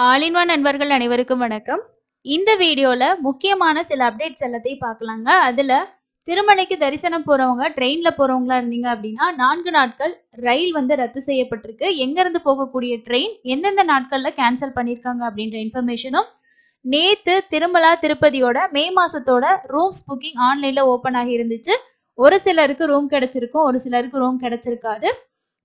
All in one நண்பர்கள் அனைவருக்கும் வணக்கம். இந்த வீடியோல முக்கியமான சில அப்டேட்ஸ் எல்லாத்தையும் பார்க்கலாங்க. அதுல திருமலைக்கு தரிசனம் போறவங்க ட்ரெயின்ல போறவங்களா இருந்தீங்க அப்படின்னா 4 நாட்கள் ரயில் வந்து ரத்து செய்யப்பட்டிருக்கு. எங்கேருந்து போகக்கூடிய ட்ரெயின் எந்தெந்த நாட்கள்ல கேன்சல் பண்ணியிருக்காங்க அப்படின்ற இன்ஃபர்மேஷனும், நேத்து திருமலா திருப்பதியோட மே மாசத்தோட ரூம்ஸ் புக்கிங் ஆன்லைன்ல ஓப்பன் ஆகி இருந்துச்சு. ஒரு சிலருக்கு ரூம் கிடைச்சிருக்கும், ஒரு சிலருக்கு ரூம் கிடைச்சிருக்காது.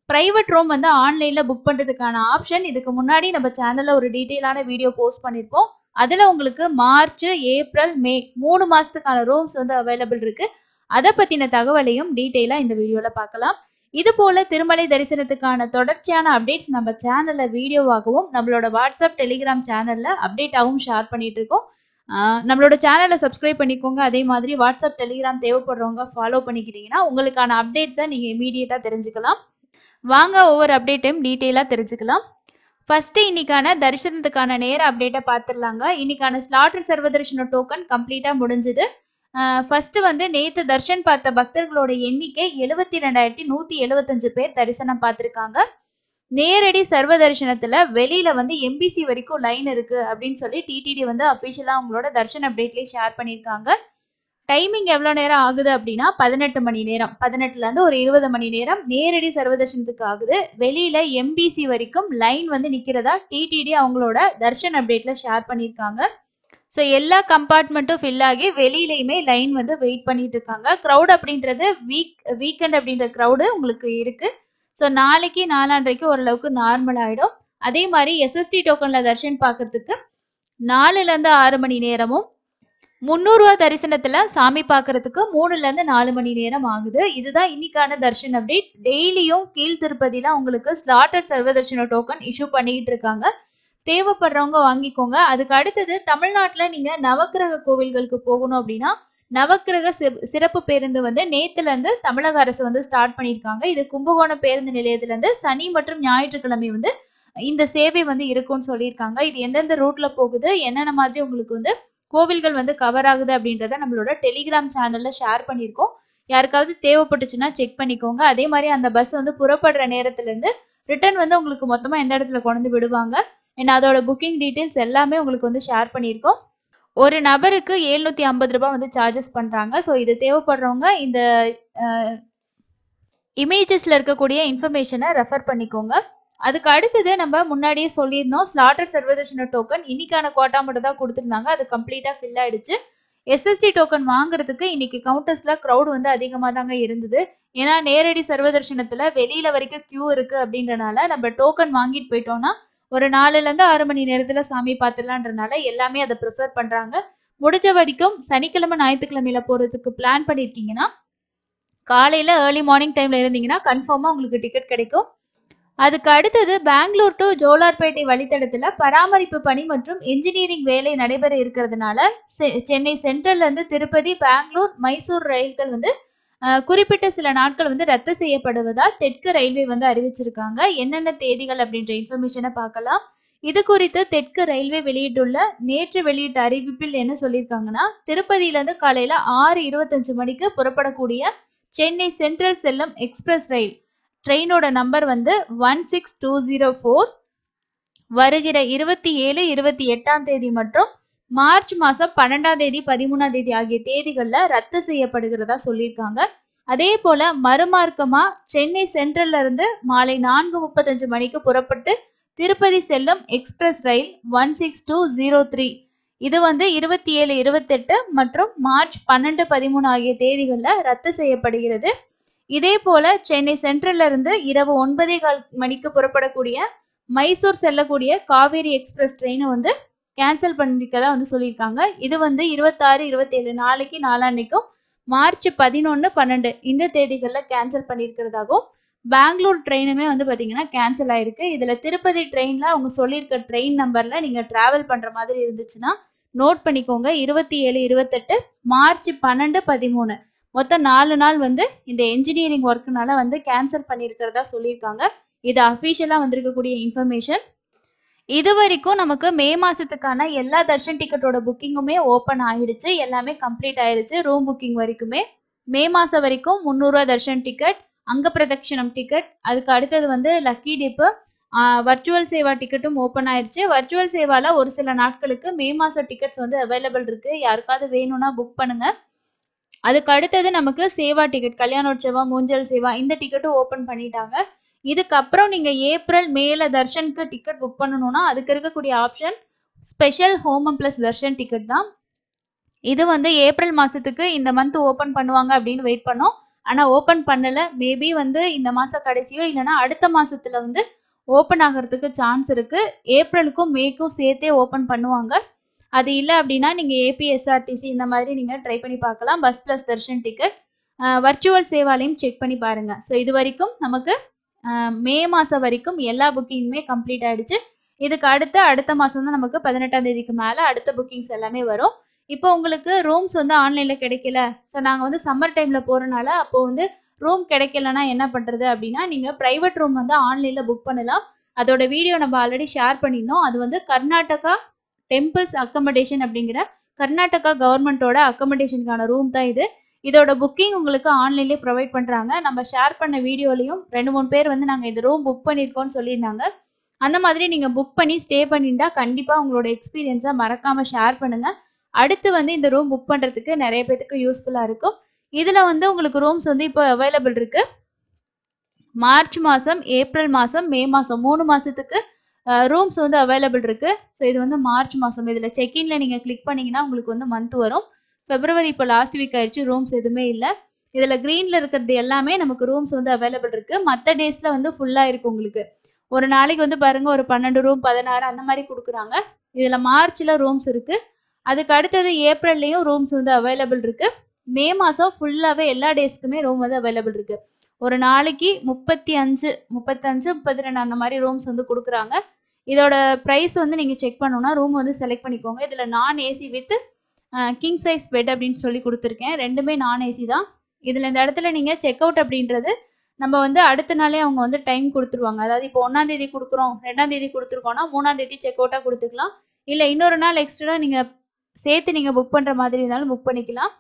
பிரைவேட் ரூம் வந்து ஆன்லைன்ல புக் பண்றதுக்கான ஆப்ஷன் இதுக்கு முன்னாடி நம்ம சேனல்ல ஒரு டீட்டெயிலான வீடியோ போஸ்ட் பண்ணியிருப்போம். அதுல உங்களுக்கு மார்ச், ஏப்ரல், மே 3 மாசத்துக்கான ரூம்ஸ் வந்து அவைலபிள் இருக்கு. அதை பத்தின தகவலையும் டீட்டெயிலா இந்த வீடியோல பார்க்கலாம். இது போல திருமலை தரிசனத்துக்கான தொடர்ச்சியான அப்டேட்ஸ் நம்ம சேனல்ல வீடியோவாகவும் நம்மளோட வாட்ஸ்அப் டெலிகிராம் சேனல்ல அப்டேட்டாகவும் ஷேர் பண்ணிட்டு இருக்கோம். நம்மளோட சேனலை சப்ஸ்கிரைப் பண்ணிக்கோங்க. அதே மாதிரி வாட்ஸ்அப் டெலிகிராம் தேவைப்படுறவங்க ஃபாலோ பண்ணிக்கிட்டீங்கன்னா உங்களுக்கான அப்டேட்ஸை நீங்க இமீடியட்டா தெரிஞ்சுக்கலாம். வாங்க ஒவ்வொரு அப்டேட்டையும் டீட்டெயிலாக தெரிஞ்சுக்கலாம். ஃபர்ஸ்ட் இன்னைக்கான தரிசனத்துக்கான நேர அப்டேட்டை பார்த்துடலாங்க. இன்னைக்கான ஸ்லாட்டர் சர்வதர்ஷன டோக்கன் கம்ப்ளீட்டாக முடிஞ்சுது. ஃபர்ஸ்ட் வந்து நேற்று தர்ஷன் பார்த்த பக்தர்களோட எண்ணிக்கை 72,175 பேர் தரிசனம் பார்த்துருக்காங்க. நேரடி சர்வ தரிசனத்தில் வெளியில வந்து எம்பிசி வரைக்கும் லைன் இருக்கு அப்படின்னு சொல்லி டிடிடி வந்து அஃபிஷியலாக அவங்களோட தர்ஷன் அப்டேட்லேயே ஷேர் பண்ணியிருக்காங்க. டைமிங் எவ்வளோ நேரம் ஆகுது அப்படின்னா 18 மணி நேரம், 18லேருந்து ஒரு 20 மணி நேரம் நேரடி சர்வதர்ஷனத்துக்கு ஆகுது. வெளியில எம்பிசி வரைக்கும் லைன் வந்து நிற்கிறதா டிடிடி அவங்களோட தர்ஷன் அப்டேட்ல ஷேர் பண்ணியிருக்காங்க. ஸோ எல்லா கம்பார்ட்மெண்ட்டும் ஃபில் ஆகி வெளியிலையுமே லைன் வந்து வெயிட் பண்ணிட்டு இருக்காங்க. க்ரௌட் அப்படின்றது வீக்கெண்ட் அப்படின்ற க்ரௌடு உங்களுக்கு இருக்கு. ஸோ நாளைக்கு நாளான்றைக்கு ஓரளவுக்கு நார்மல் ஆகிடும். அதே மாதிரி எஸ்எஸ்டி டோக்கனில் தர்ஷன் பார்க்கறதுக்கு 4லேருந்து 6 மணி நேரமும், 300 ரூபா தரிசனத்துல சாமி பார்க்கறதுக்கு 3லேருந்து 4 மணி நேரம் ஆகுது. இதுதான் இன்னைக்கான தர்ஷன் அப்டேட். டெய்லியும் கீழ் திருப்பதியில உங்களுக்கு ஸ்லாட்டர் சர்வதர்ஷன டோக்கன் இஷ்யூ பண்ணிட்டு இருக்காங்க. தேவைப்படுறவங்க வாங்கிக்கோங்க. அதுக்கு அடுத்தது தமிழ்நாட்டில் நீங்க நவக்கிரக கோவில்களுக்கு போகணும் அப்படின்னா நவக்கிரக சிறப்பு பேருந்து வந்து நேத்துலேருந்து தமிழக அரசு வந்து ஸ்டார்ட் பண்ணியிருக்காங்க. இது கும்பகோணம் பேருந்து நிலையத்திலேருந்து சனி மற்றும் ஞாயிற்றுக்கிழமை வந்து இந்த சேவை வந்து இருக்கும்னு சொல்லியிருக்காங்க. இது எந்தெந்த ரூட்ல போகுது, என்னென்ன மாதிரி உங்களுக்கு வந்து கோவில்கள் வந்து கவர் ஆகுது அப்படின்றத நம்மளோட டெலிகிராம் சேனல்ல ஷேர் பண்ணியிருக்கோம். யாருக்காவது தேவைப்பட்டுச்சுன்னா செக் பண்ணிக்கோங்க. அதே மாதிரி அந்த பஸ் வந்து புறப்படுற நேரத்துலேருந்து ரிட்டர்ன் வந்து உங்களுக்கு மொத்தமாக எந்த இடத்துல கொண்டு வந்து விடுவாங்க, ஏன்னா அதோட புக்கிங் டீட்டெயில்ஸ் எல்லாமே உங்களுக்கு வந்து ஷேர் பண்ணியிருக்கோம். ஒரு நபருக்கு 750 ரூபாய் வந்து சார்ஜஸ் பண்ணுறாங்க. ஸோ இது தேவைப்படுறவங்க இந்த இமேஜஸில் இருக்கக்கூடிய இன்ஃபர்மேஷனை ரெஃபர் பண்ணிக்கோங்க. அதுக்கு அடுத்தது நம்ம முன்னாடியே சொல்லியிருந்தோம், ஸ்லாட்டர் சர்வதர்ஷன டோக்கன் இன்னைக்கான குவாட்டா மட்டும் தான் கொடுத்துருந்தாங்க. அது கம்ப்ளீட்டாக ஃபில் ஆயிடுச்சு. எஸ்எஸ்டி டோக்கன் வாங்குறதுக்கு இன்னைக்கு கவுண்டர்ஸில் க்ரௌட் வந்து அதிகமாக தாங்க இருந்தது. ஏன்னா நேரடி சர்வதர்ஷனத்தில் வெளியில வரைக்கும் கியூ இருக்கு அப்படின்றனால நம்ம டோக்கன் வாங்கிட்டு போயிட்டோம்னா ஒரு 4லேருந்து 6 மணி நேரத்தில் சாமி பார்த்துடலான்றனால எல்லாமே அதை ப்ரிஃபர் பண்ணுறாங்க. முடிஞ்ச வரைக்கும் சனிக்கிழமை ஞாயிற்றுக்கிழமையில போகிறதுக்கு பிளான் பண்ணியிருக்கீங்கன்னா காலையில் ஏர்லி மார்னிங் டைமில் இருந்தீங்கன்னா கன்ஃபார்மாக உங்களுக்கு டிக்கெட் கிடைக்கும். அதுக்கு அடுத்தது பெங்களூர் டு ஜோலார்பேட்டை வழித்தடத்துல பராமரிப்பு பணி மற்றும் என்ஜினியரிங் வேலை நடைபெற இருக்கிறதுனால சென்னை சென்ட்ரல்ல இருந்து திருப்பதி, பெங்களூர், மைசூர் ரயில்கள் வந்து குறிப்பிட்ட சில நாட்கள் வந்து ரத்து செய்யப்படுவதா தெற்கு ரயில்வே வந்து அறிவிச்சிருக்காங்க. என்னென்ன தேதிகள் அப்படின்ற இன்ஃபர்மேஷனை பார்க்கலாம். இது குறித்து தெற்கு ரயில்வே நேற்று வெளியிட்ட அறிவிப்பில் என்ன சொல்லியிருக்காங்கன்னா, திருப்பதியிலேருந்து காலையில 6:25 மணிக்கு புறப்படக்கூடிய சென்னை சென்ட்ரல் செல்லும் எக்ஸ்பிரஸ் ரயில் ட்ரெயினோட நம்பர் வந்து 16204 வருகிற 27, 28ஆம் தேதி மற்றும் மார்ச் மாதம் 12ஆம் தேதி, 13ஆம் தேதி ஆகிய தேதிகளில் ரத்து செய்யப்படுகிறதா சொல்லியிருக்காங்க. அதே போல மறுமார்க்கமா சென்னை சென்ட்ரல்ல இருந்து மாலை 4:35 மணிக்கு புறப்பட்டு திருப்பதி செல்லும் எக்ஸ்பிரஸ் ரயில் 16203 இது வந்து 27, 28 மற்றும் மார்ச் 12, 13 ஆகிய தேதிகளில் ரத்து செய்யப்படுகிறது. இதே போல சென்னை சென்ட்ரல்ல இருந்து இரவு 9:15 மணிக்கு புறப்படக்கூடிய மைசூர் செல்லக்கூடிய காவேரி எக்ஸ்பிரஸ் ட்ரெயினை வந்து கேன்சல் பண்ணிருக்கதா வந்து சொல்லியிருக்காங்க. இது வந்து 26, 27 நாளைக்கு நாளான்னைக்கும் மார்ச் 11, 12 இந்த தேதிகளில் கேன்சல் பண்ணியிருக்கிறதாகவும், பெங்களூர் ட்ரெயினுமே வந்து பார்த்தீங்கன்னா கேன்சல் ஆயிருக்கு. இதில் திருப்பதி ட்ரெயினில் அவங்க சொல்லியிருக்க ட்ரெயின் நம்பரில் நீங்கள் ட்ராவல் பண்ணுற மாதிரி இருந்துச்சுன்னா நோட் பண்ணிக்கோங்க. 27, 28 மார்ச் 12, 13 மொத்தம் 4 நாள் வந்து இந்த என்ஜினியரிங் ஒர்க்குனால வந்து கேன்சல் பண்ணியிருக்கிறதா சொல்லியிருக்காங்க. இது அஃபிஷியலாக வந்திருக்கக்கூடிய இன்ஃபர்மேஷன். இது வரைக்கும் நமக்கு மே மாதத்துக்கான எல்லா தர்ஷன் டிக்கெட்டோட புக்கிங்குமே ஓப்பன் ஆகிடுச்சு. எல்லாமே கம்ப்ளீட் ஆயிடுச்சு. ரூம் புக்கிங் வரைக்குமே மே மாதம் வரைக்கும் 300 ரூபா தர்ஷன் டிக்கெட், அங்க பிரதட்சணம் டிக்கெட், அதுக்கு அடுத்தது வந்து லக்கி டிப்பு, வர்ச்சுவல் சேவா டிக்கெட்டும் ஓப்பன் ஆயிருச்சு. வர்ச்சுவல் சேவால ஒரு சில நாட்களுக்கு மே மாச டிக்கெட்ஸ் வந்து அவைலபிள் இருக்கு. யாருக்காவது வேணும்னா புக் பண்ணுங்க. அதுக்கு அடுத்தது நமக்கு சேவா டிக்கெட் கல்யாணோற்சவம், ஊஞ்சல் சேவா இந்த டிக்கெட்டும் ஓப்பன் பண்ணிட்டாங்க. இதுக்கப்புறம் நீங்க ஏப்ரல், மேல தர்ஷனுக்கு டிக்கெட் புக் பண்ணணும்னா, அதுக்கு இருக்கக்கூடிய ஆப்ஷன் ஸ்பெஷல் ஹோமம் பிளஸ் தர்ஷன் டிக்கெட் தான். இது வந்து ஏப்ரல் மாசத்துக்கு இந்த மந்த் ஓப்பன் பண்ணுவாங்க அப்படின்னு வெயிட் பண்ணோம். ஆனா ஓப்பன் பண்ணல. மேபி வந்து இந்த மாச கடைசியோ இல்லைன்னா அடுத்த மாசத்துல வந்து ஓப்பன் ஆகிறதுக்கு சான்ஸ் இருக்கு. ஏப்ரலுக்கும் மேக்கும் சேர்த்தே ஓப்பன் பண்ணுவாங்க. அது இல்ல அப்படின்னா நீங்க ஏபிஎஸ்ஆர்டிசி இந்த மாதிரி நீங்க ட்ரை பண்ணி பார்க்கலாம். Bus plus darshan ticket virtual சேவாலையும் செக் பண்ணி பாருங்க. ஸோ இது வரைக்கும் நமக்கு மே மாசம் வரைக்கும் எல்லா புக்கிங்குமே கம்ப்ளீட் ஆயிடுச்சு. இதுக்கு அடுத்த மாசம் தான் நமக்கு 18ஆம் தேதிக்கு மேல அடுத்த புக்கிங்ஸ் எல்லாமே வரும். இப்போ உங்களுக்கு ரூம்ஸ் வந்து ஆன்லைன்ல கிடைக்கல. ஸோ நாங்க வந்து சம்மர் டைம்ல போறனால அப்போ வந்து ரூம் கிடைக்கலன்னா என்ன பண்றது அப்படின்னா, நீங்க பிரைவேட் ரூம் வந்து ஆன்லைன்ல புக் பண்ணலாம். அதோட வீடியோ நம்ம ஆல்ரெடி ஷேர் பண்ணியிருந்தோம். அது வந்து கர்நாடகா டெம்பிள்ஸ் அக்கமடேஷன் அப்படிங்கிற கர்நாடகா கவர்மெண்ட்டோட அக்கமடேஷனுக்கான ரூம் தான் இது. இதோட புக்கிங் உங்களுக்கு ஆன்லைன்லேயே ப்ரொவைட் பண்ணுறாங்க. நம்ம ஷேர் பண்ண வீடியோலையும் 2-3 பேர் வந்து நாங்கள் இந்த ரூம் புக் பண்ணியிருக்கோம்னு சொல்லியிருந்தாங்க. அந்த மாதிரி நீங்கள் புக் பண்ணி ஸ்டே பண்ணியிருந்தா கண்டிப்பாக உங்களோட எக்ஸ்பீரியன்ஸை மறக்காமல் ஷேர் பண்ணுங்கள். அடுத்து வந்து இந்த ரூம் புக் பண்ணுறதுக்கு நிறைய பேத்துக்கு யூஸ்ஃபுல்லாக இருக்கும். இதில் வந்து உங்களுக்கு ரூம்ஸ் வந்து இப்போ அவைலபிள் இருக்குது. மார்ச் மாதம், ஏப்ரல் மாதம், மே மாதம் 3 மாதத்துக்கு ரூம்ஸ் வந்து அவைலபிள் இருக்குது. ஸோ இது வந்து மார்ச் மாதம். இதில் செக்இன்ல நீங்கள் கிளிக் பண்ணிங்கன்னா உங்களுக்கு வந்து மந்த் வரும். பிப்ரவரி இப்போ லாஸ்ட் வீக் ஆயிடுச்சு. ரூம்ஸ் எதுவுமே இல்லை. இதில் க்ரீனில் இருக்கிறது எல்லாமே நமக்கு ரூம்ஸ் வந்து அவைலபிள் இருக்குது. மற்ற டேஸில் வந்து ஃபுல்லாக இருக்குது உங்களுக்கு. ஒரு நாளைக்கு வந்து பாருங்கள் ஒரு 12 ரூம் 16 அந்த மாதிரி கொடுக்குறாங்க. இதில் மார்ச்சில் ரூம்ஸ் இருக்குது. அதுக்கு அடுத்தது ஏப்ரல்லையும் ரூம்ஸ் வந்து அவைலபிள் இருக்குது. மே மாதம் ஃபுல்லாகவே எல்லா டேஸ்க்குமே ரூம் வந்து அவைலபிள் இருக்குது. ஒரு நாளைக்கு 35, 32 அந்த மாதிரி ரூம்ஸ் வந்து கொடுக்குறாங்க. இதோட ப்ரைஸ் வந்து நீங்கள் செக் பண்ணணும்னா ரூம் வந்து செலக்ட் பண்ணிக்கோங்க. இதில் நான் AC with king size bed அப்படின்னு சொல்லி கொடுத்துருக்கேன். ரெண்டுமே நான் ஏசி தான். இதில் இந்த இடத்துல நீங்கள் செக் அவுட் அப்படின்றது நம்ம வந்து அடுத்த நாளே அவங்க வந்து டைம் கொடுத்துருவாங்க. அதாவது இப்போ 1ஆம் தேதி கொடுக்குறோம், 2ஆம் தேதி கொடுத்துருக்கோன்னா 3ஆம் தேதி செக் அவுட்டாக கொடுத்துக்கலாம். இல்லை இன்னொரு நாள் எக்ஸ்ட்ரா நீங்கள் சேர்த்து நீங்கள் புக் பண்ணுற மாதிரி இருந்தாலும் புக் பண்ணிக்கலாம்.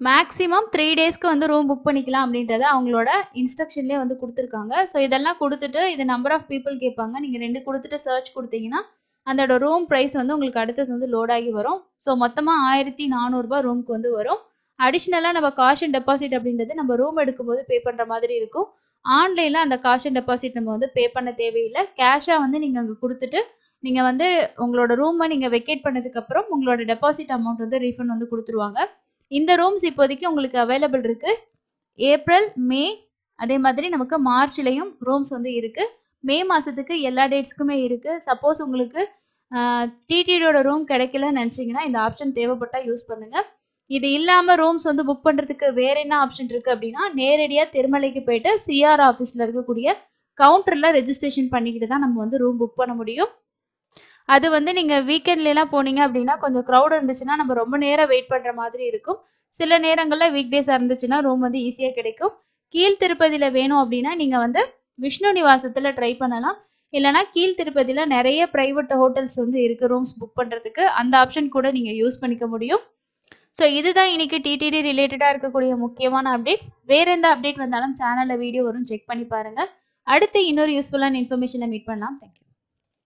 மேக்ஸிமம் 3 டேஸ்க்கு வந்து ரூம் புக் பண்ணிக்கலாம் அப்படின்றத அவங்களோட இன்ஸ்ட்ரக்ஷன்லேயே வந்து கொடுத்துருக்காங்க. ஸோ இதெல்லாம் கொடுத்துட்டு இது நம்பர் ஆஃப் பீப்புள் கேட்பாங்க. நீங்கள் 2 கொடுத்துட்டு சர்ச் கொடுத்தீங்கன்னா அதோட ரூம் ப்ரைஸ் வந்து உங்களுக்கு அடுத்தது வந்து லோட் ஆகி வரும். ஸோ மொத்தமாக 1400 ரூமுக்கு வந்து வரும். அடிஷ்னலாக நம்ம காஷன் டெபாசிட் அப்படின்றது நம்ம ரூம் எடுக்கும்போது பே பண்ணுற மாதிரி இருக்கும். ஆன்லைனில் அந்த காஷன் டெபாசிட் நம்ம வந்து பே பண்ண தேவையில்லை. கேஷாக வந்து நீங்கள் அங்கே கொடுத்துட்டு நீங்கள் வந்து உங்களோட ரூமை நீங்கள் வெக்கேட் பண்ணதுக்கப்புறம் உங்களோட டெபாசிட் அமௌண்ட் வந்து ரீஃபண்ட் வந்து கொடுத்துருவாங்க. இந்த ரூம்ஸ் இப்போதைக்கு உங்களுக்கு அவைலபிள் இருக்குது. ஏப்ரல், மே அதே மாதிரி நமக்கு மார்ச்லேயும் ரூம்ஸ் வந்து இருக்குது. மே மாதத்துக்கு எல்லா டேட்ஸ்க்குமே இருக்குது. சப்போஸ் உங்களுக்கு டிடிடியோட ரூம் கிடைக்கலன்னு நினச்சிங்கன்னா இந்த ஆப்ஷன் தேவைப்பட்டால் யூஸ் பண்ணுங்கள். இது இல்லாமல் ரூம்ஸ் வந்து புக் பண்ணுறதுக்கு வேறு என்ன ஆப்ஷன் இருக்குது அப்படின்னா, நேரடியாக திருமலைக்கு போயிட்டு சிஆர் ஆஃபீஸில் இருக்கக்கூடிய கவுண்டரில் ரெஜிஸ்ட்ரேஷன் பண்ணிக்கிட்டு தான் நம்ம வந்து ரூம் புக் பண்ண முடியும். அது வந்து நீங்கள் வீக்கெண்ட்லாம் போனீங்க அப்படின்னா கொஞ்சம் க்ரௌட் இருந்துச்சுன்னா நம்ம ரொம்ப நேரம் வெயிட் பண்ணுற மாதிரி இருக்கும். சில நேரங்களில் வீக் டேஸாக இருந்துச்சுன்னா ரூம் வந்து ஈஸியாக கிடைக்கும். கீழ் திருப்பதியில் வேணும் அப்படின்னா நீங்கள் வந்து விஷ்ணு நிவாசத்தில் ட்ரை பண்ணலாம். இல்லைனா கீழ் திருப்பதியில் நிறைய ப்ரைவேட் ஹோட்டல்ஸ் வந்து இருக்குது ரூம்ஸ் புக் பண்ணுறதுக்கு. அந்த ஆப்ஷன் கூட நீங்கள் யூஸ் பண்ணிக்க முடியும். ஸோ இதுதான் இன்றைக்கி டிடிடி ரிலேட்டடாக இருக்கக்கூடிய முக்கியமான அப்டேட்ஸ். வேறு எந்த அப்டேட் வந்தாலும் சேனலில் வீடியோ வரும், செக் பண்ணி பாருங்கள். அடுத்து இன்னொரு யூஸ்ஃபுல்லான இன்ஃபர்மேஷனை மீட் பண்ணலாம். தேங்க்யூ.